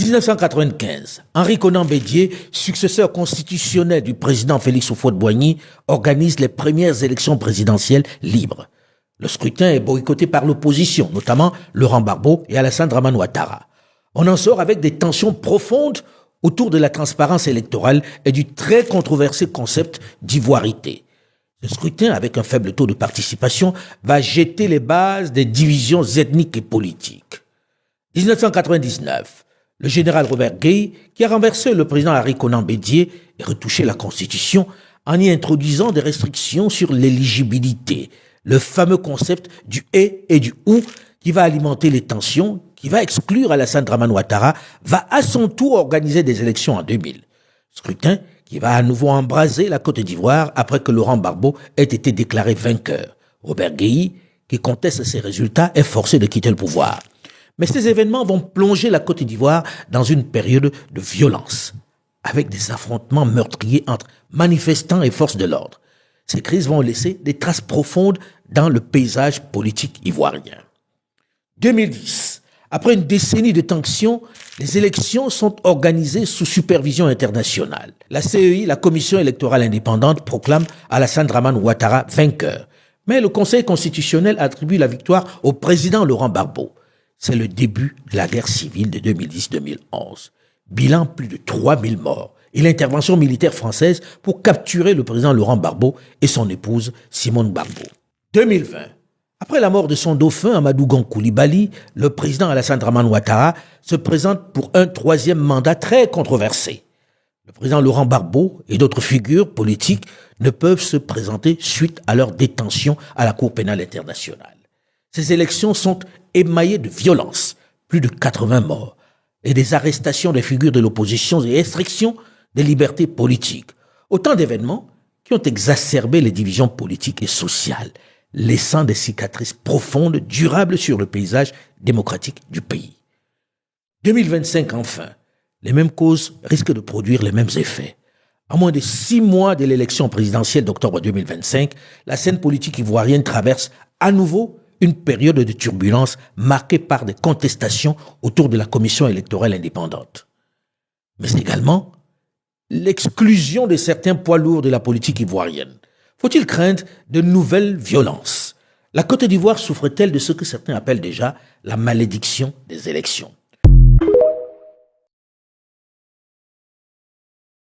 1995, Henri Konan Bédié, successeur constitutionnel du président Félix Houphouët-Boigny, organise les premières élections présidentielles libres. Le scrutin est boycotté par l'opposition, notamment Laurent Gbagbo et Alassane Dramane Ouattara. On en sort avec des tensions profondes autour de la transparence électorale et du très controversé concept d'ivoirité. Ce scrutin, avec un faible taux de participation, va jeter les bases des divisions ethniques et politiques. 1999, le général Robert Gueye, qui a renversé le président Henri Konan Bédié et retouché la Constitution en y introduisant des restrictions sur l'éligibilité, le fameux concept du « et » et du « ou » qui va alimenter les tensions, qui va exclure Alassane Dramane Ouattara, va à son tour organiser des élections en 2000. Scrutin qui va à nouveau embraser la Côte d'Ivoire après que Laurent Gbagbo ait été déclaré vainqueur. Robert Gueye, qui conteste ces résultats, est forcé de quitter le pouvoir. Mais ces événements vont plonger la Côte d'Ivoire dans une période de violence, avec des affrontements meurtriers entre manifestants et forces de l'ordre. Ces crises vont laisser des traces profondes dans le paysage politique ivoirien. 2010, après une décennie de tensions, les élections sont organisées sous supervision internationale. La CEI, la Commission électorale indépendante, proclame Alassane Dramane Ouattara vainqueur. Mais le Conseil constitutionnel attribue la victoire au président Laurent Gbagbo. C'est le début de la guerre civile de 2010-2011. Bilan, plus de 3000 morts et l'intervention militaire française pour capturer le président Laurent Gbagbo et son épouse Simone Gbagbo. 2020, après la mort de son dauphin Amadou Gon Coulibaly, le président Alassane Dramane Ouattara se présente pour un troisième mandat très controversé. Le président Laurent Gbagbo et d'autres figures politiques ne peuvent se présenter suite à leur détention à la Cour pénale internationale. Ces élections sont émaillées de violence, plus de 80 morts, et des arrestations des figures de l'opposition et restrictions des libertés politiques. Autant d'événements qui ont exacerbé les divisions politiques et sociales, laissant des cicatrices profondes, durables sur le paysage démocratique du pays. 2025 enfin, les mêmes causes risquent de produire les mêmes effets. À moins de 6 mois de l'élection présidentielle d'octobre 2025, la scène politique ivoirienne traverse à nouveau une période de turbulence marquée par des contestations autour de la commission électorale indépendante. Mais également l'exclusion de certains poids lourds de la politique ivoirienne. Faut-il craindre de nouvelles violences? La Côte d'Ivoire souffre-t-elle de ce que certains appellent déjà la malédiction des élections?